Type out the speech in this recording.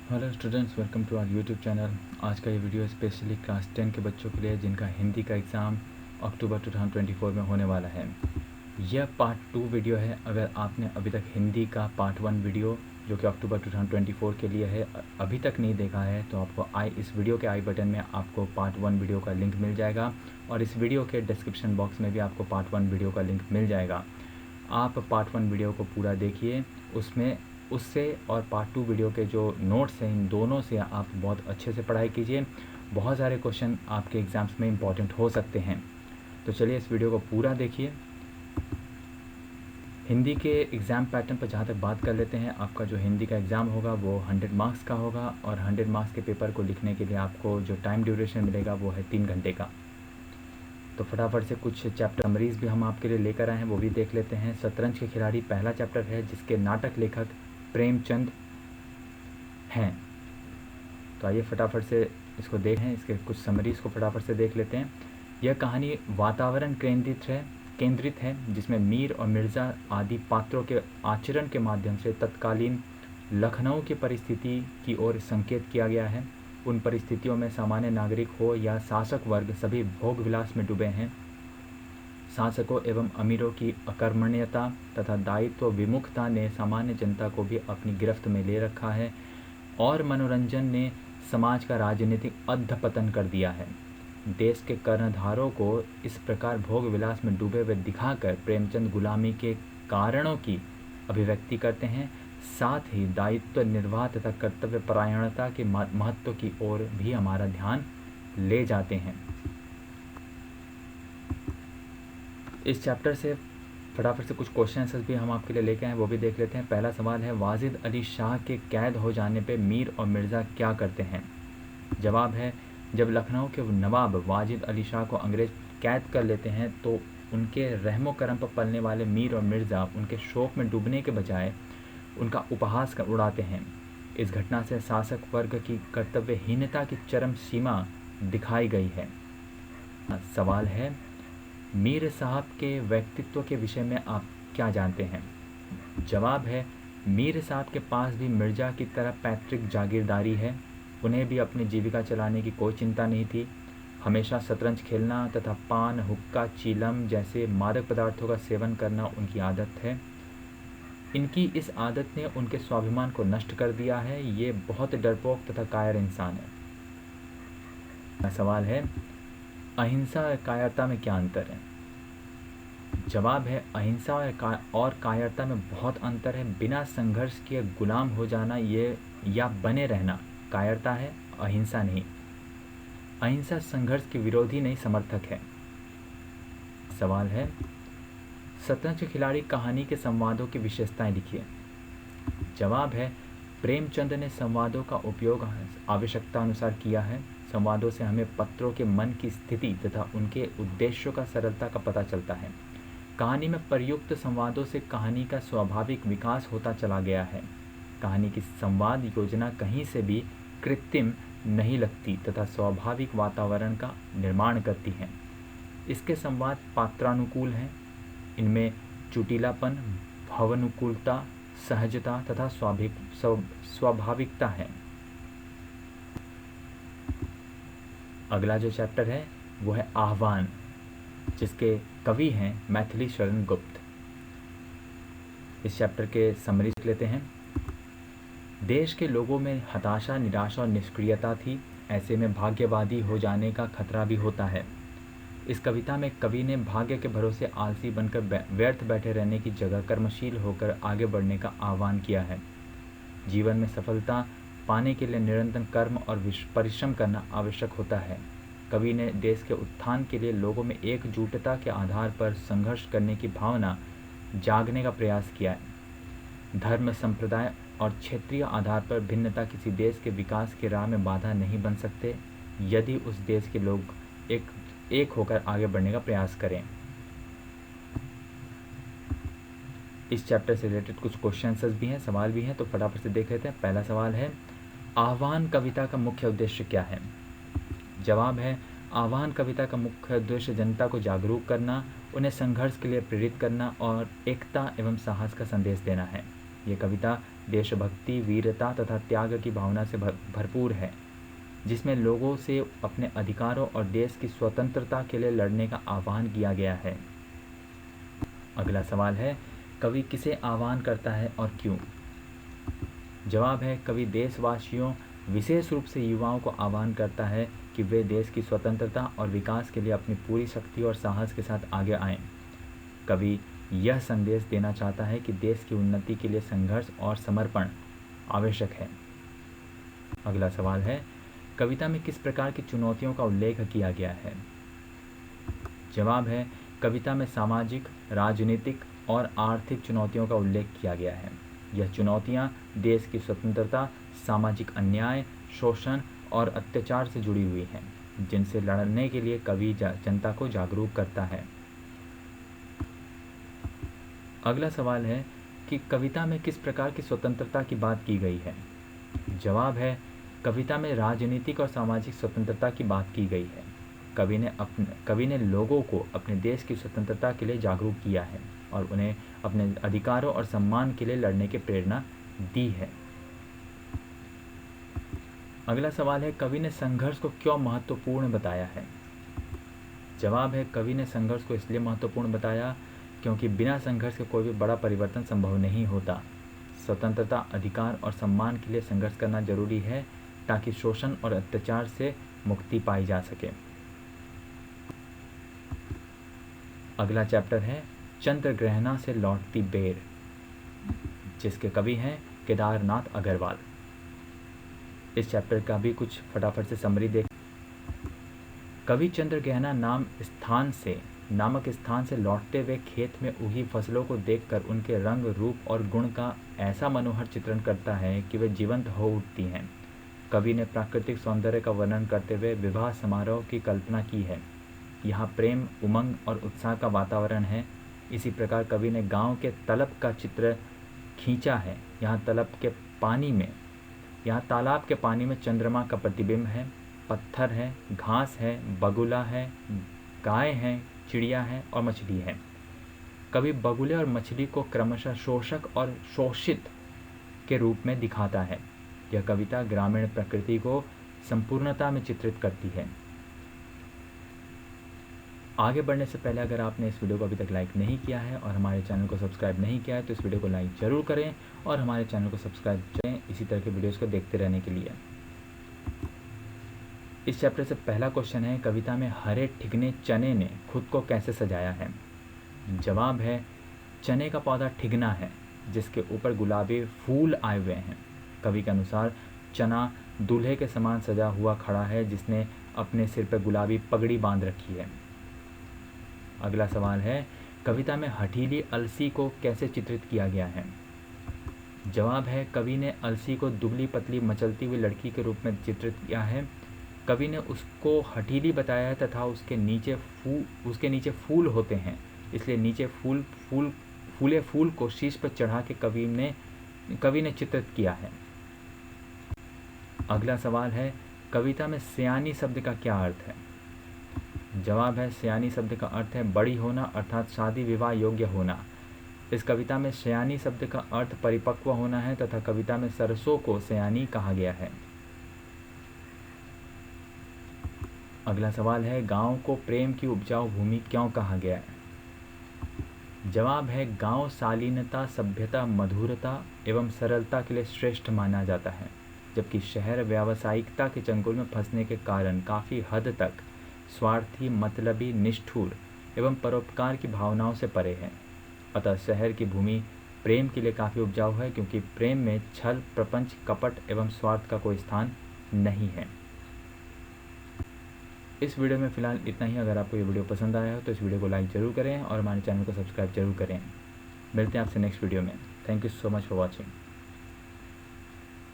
Hello students, welcome to our YouTube channel. आज का ये वीडियो स्पेशली क्लास 10 के बच्चों के लिए जिनका हिंदी का एग्ज़ाम अक्टूबर 2024 में होने वाला है। यह पार्ट 2 वीडियो है। अगर आपने अभी तक हिंदी का पार्ट 1 वीडियो जो कि अक्टूबर 2024 के लिए है अभी तक नहीं देखा है तो आपको इस वीडियो के आई बटन में आपको पार्ट 1 वीडियो का लिंक मिल जाएगा और इस वीडियो के डिस्क्रिप्शन बॉक्स में भी आपको पार्ट 1 वीडियो का लिंक मिल जाएगा। आप पार्ट 1 वीडियो को पूरा देखिए, उससे और पार्ट 2 वीडियो के जो नोट्स हैं इन दोनों से आप बहुत अच्छे से पढ़ाई कीजिए। बहुत सारे क्वेश्चन आपके एग्ज़ाम्स में इम्पॉर्टेंट हो सकते हैं। तो चलिए इस वीडियो को पूरा देखिए। हिंदी के एग्ज़ाम पैटर्न पर जहाँ तक बात कर लेते हैं, आपका जो हिंदी का एग्ज़ाम होगा वो 100 मार्क्स का होगा और 100 मार्क्स के पेपर को लिखने के लिए आपको जो टाइम ड्यूरेशन मिलेगा वो है 3 घंटे का। तो फटाफट से कुछ चैप्टर समरीज भी हम आपके लिए लेकर आए हैं, वो भी देख लेते हैं। शतरंज के खिलाड़ी पहला चैप्टर है जिसके नाटक लेखक प्रेमचंद हैं। तो आइए फटाफट से इसको देखें, इसके कुछ समरीज को फटाफट से देख लेते हैं। यह कहानी वातावरण केंद्रित है जिसमें मीर और मिर्ज़ा आदि पात्रों के आचरण के माध्यम से तत्कालीन लखनऊ की परिस्थिति की ओर संकेत किया गया है। उन परिस्थितियों में सामान्य नागरिक हो या शासक वर्ग सभी भोग विलास में डूबे हैं। शासकों एवं अमीरों की अकर्मण्यता तथा दायित्व विमुखता ने सामान्य जनता को भी अपनी गिरफ्त में ले रखा है और मनोरंजन ने समाज का राजनीतिक अधपतन कर दिया है। देश के कर्णधारों को इस प्रकार भोग विलास में डूबे हुए दिखाकर प्रेमचंद गुलामी के कारणों की अभिव्यक्ति करते हैं, साथ ही दायित्व निर्वाह तथा कर्तव्य परायणता के महत्व की ओर भी हमारा ध्यान ले जाते हैं। इस चैप्टर से फटाफट से कुछ क्वेश्चन आंसर्स भी हम आपके लिए लेके आए हैं, वो भी देख लेते हैं। पहला सवाल है, वाजिद अली शाह के कैद हो जाने पर मीर और मिर्ज़ा क्या करते हैं? जवाब है, जब लखनऊ के नवाब वाजिद अली शाह को अंग्रेज कैद कर लेते हैं तो उनके रहमो करम पर पलने वाले मीर और मिर्ज़ा उनके शोक में डूबने के बजाय उनका उपहास उड़ाते हैं। इस घटना से शासक वर्ग की कर्तव्यहीनता की चरम सीमा दिखाई गई है। सवाल है, मीर साहब के व्यक्तित्व के विषय में आप क्या जानते हैं? जवाब है, मीर साहब के पास भी मिर्ज़ा की तरह पैतृक जागीरदारी है। उन्हें भी अपनी जीविका चलाने की कोई चिंता नहीं थी। हमेशा शतरंज खेलना तथा पान, हुक्का, चीलम जैसे मादक पदार्थों का सेवन करना उनकी आदत है। इनकी इस आदत ने उनके स्वाभिमान को नष्ट कर दिया है। ये बहुत डरपोक तथा कायर इंसान है। सवाल है, अहिंसा और कायरता में क्या अंतर है? जवाब है, अहिंसा और कायरता में बहुत अंतर है। बिना संघर्ष किए गुलाम हो जाना ये या बने रहना कायरता है, अहिंसा नहीं। अहिंसा संघर्ष के विरोधी नहीं, समर्थक है। सवाल है, शतरंज के खिलाड़ी कहानी के संवादों की विशेषताएं लिखिए। जवाब है, प्रेमचंद ने संवादों का उपयोग आवश्यकता अनुसार किया है। संवादों से हमें पात्रों के मन की स्थिति तथा उनके उद्देश्यों का सरलता का पता चलता है। कहानी में प्रयुक्त संवादों से कहानी का स्वाभाविक विकास होता चला गया है। कहानी की संवाद योजना कहीं से भी कृत्रिम नहीं लगती तथा स्वाभाविक वातावरण का निर्माण करती है। इसके संवाद पात्रानुकूल हैं। इनमें चुटीलापन, भावानुकूलता, सहजता तथा स्वाभाविकता है। अगला जो चैप्टर है वो है आह्वान, जिसके कवि हैं मैथिली शरण गुप्त। इस चैप्टर के समरी लेते हैं। देश के लोगों में हताशा, निराशा और निष्क्रियता थी। ऐसे में भाग्यवादी हो जाने का खतरा भी होता है। इस कविता में कवि ने भाग्य के भरोसे आलसी बनकर व्यर्थ बैठे रहने की जगह कर्मशील होकर आगे बढ़ने का आह्वान किया है। जीवन में सफलता पाने के लिए निरंतर कर्म और परिश्रम करना आवश्यक होता है। कवि ने देश के उत्थान के लिए लोगों में एकजुटता के आधार पर संघर्ष करने की भावना जागने का प्रयास किया है। धर्म, संप्रदाय और क्षेत्रीय आधार पर भिन्नता किसी देश के विकास की राह में बाधा नहीं बन सकते यदि उस देश के लोग एक होकर आगे बढ़ने का प्रयास करें। इस चैप्टर से रिलेटेड कुछ क्वेश्चंस भी हैं, सवाल भी हैं, तो फटाफट से देख लेते हैं। पहला सवाल है, आह्वान कविता का मुख्य उद्देश्य क्या है? जवाब है, आह्वान कविता का मुख्य उद्देश्य जनता को जागरूक करना, उन्हें संघर्ष के लिए प्रेरित करना और एकता एवं साहस का संदेश देना है। ये कविता देशभक्ति, वीरता तथा त्याग की भावना से भरपूर है, जिसमें लोगों से अपने अधिकारों और देश की स्वतंत्रता के लिए लड़ने का आह्वान किया गया है। अगला सवाल है, कवि किसे आह्वान करता है और क्यों? जवाब है, कवि देशवासियों, विशेष रूप से युवाओं को आह्वान करता है कि वे देश की स्वतंत्रता और विकास के लिए अपनी पूरी शक्ति और साहस के साथ आगे आएं। कवि यह संदेश देना चाहता है कि देश की उन्नति के लिए संघर्ष और समर्पण आवश्यक है। अगला सवाल है, कविता में किस प्रकार की चुनौतियों का उल्लेख किया गया है? जवाब है, कविता में सामाजिक, राजनीतिक और आर्थिक चुनौतियों का उल्लेख किया गया है। यह चुनौतियां देश की स्वतंत्रता, सामाजिक अन्याय, शोषण और अत्याचार से जुड़ी हुई हैं, जिनसे लड़ने के लिए कवि जनता को जागरूक करता है। अगला सवाल है कि कविता में किस प्रकार की स्वतंत्रता की बात की गई है? जवाब है, कविता में राजनीतिक और सामाजिक स्वतंत्रता की बात की गई है। कवि ने लोगों को अपने देश की स्वतंत्रता के लिए जागरूक किया है और उन्हें अपने अधिकारों और सम्मान के लिए लड़ने की प्रेरणा दी है। अगला सवाल है, कवि ने संघर्ष को क्यों महत्वपूर्ण बताया है? जवाब है, कवि ने संघर्ष को इसलिए महत्वपूर्ण बताया क्योंकि बिना संघर्ष के कोई भी बड़ा परिवर्तन संभव नहीं होता। स्वतंत्रता, अधिकार और सम्मान के लिए संघर्ष करना जरूरी है ताकि शोषण और अत्याचार से मुक्ति पाई जा सके। अगला चैप्टर है चंद्रग्रहणा से लौटती बेर, जिसके कवि हैं केदारनाथ अग्रवाल। इस चैप्टर का भी कुछ फटाफट से समरी देख। कवि चंद्रग्रहणा नामक स्थान से लौटते हुए खेत में उगी फसलों को देखकर उनके रंग, रूप और गुण का ऐसा मनोहर चित्रण करता है कि वे जीवंत हो उठती हैं। कवि ने प्राकृतिक सौंदर्य का वर्णन करते हुए विवाह समारोह की कल्पना की है। यहाँ प्रेम, उमंग और उत्साह का वातावरण है। इसी प्रकार कवि ने गांव के तालाब का चित्र खींचा है। यहाँ तालाब के पानी में चंद्रमा का प्रतिबिंब है, पत्थर है, घास है, बगुला है, गाय है, चिड़िया है और मछली है। कवि बगुले और मछली को क्रमशः शोषक और शोषित के रूप में दिखाता है। यह कविता ग्रामीण प्रकृति को संपूर्णता में चित्रित करती है। आगे बढ़ने से पहले अगर आपने इस वीडियो को अभी तक लाइक नहीं किया है और हमारे चैनल को सब्सक्राइब नहीं किया है तो इस वीडियो को लाइक ज़रूर करें और हमारे चैनल को सब्सक्राइब करें इसी तरह के वीडियोस को देखते रहने के लिए। इस चैप्टर से पहला क्वेश्चन है, कविता में हरे ठिगने चने ने खुद को कैसे सजाया है? जवाब है, चने का पौधा ठिगना है जिसके ऊपर गुलाबी फूल आए हुए हैं। कवि के अनुसार चना दूल्हे के समान सजा हुआ खड़ा है जिसने अपने सिर पर गुलाबी पगड़ी बांध रखी है। अगला सवाल है, कविता में हठीली अलसी को कैसे चित्रित किया गया है? जवाब है, कवि ने अलसी को दुबली पतली मचलती हुई लड़की के रूप में चित्रित किया है। कवि ने उसको हठीली बताया है तथा उसके नीचे फूल होते हैं, इसलिए नीचे फूले फूल को शीश पर चढ़ा के कवि ने चित्रित किया है। अगला सवाल है, कविता में सयानी शब्द का क्या अर्थ है? जवाब है, सयानी शब्द का अर्थ है बड़ी होना अर्थात शादी विवाह योग्य होना। इस कविता में सयानी शब्द का अर्थ परिपक्व होना है तथा कविता में सरसों को सयानी कहा गया है। अगला सवाल है, गांव को प्रेम की उपजाऊ भूमि क्यों कहा गया है? जवाब है, गांव शालीनता, सभ्यता, मधुरता एवं सरलता के लिए श्रेष्ठ माना जाता है, जबकि शहर व्यावसायिकता के चंगुल में फंसने के कारण काफ़ी हद तक स्वार्थी, मतलबी, निष्ठुर एवं परोपकार की भावनाओं से परे है। अतः शहर की भूमि प्रेम के लिए काफ़ी उपजाऊ है क्योंकि प्रेम में छल, प्रपंच, कपट एवं स्वार्थ का कोई स्थान नहीं है। इस वीडियो में फ़िलहाल इतना ही। अगर आपको ये वीडियो पसंद आया हो तो इस वीडियो को लाइक ज़रूर करें और हमारे चैनल को सब्सक्राइब जरूर करें। मिलते हैं आपसे नेक्स्ट वीडियो में। Thank you so much for watching.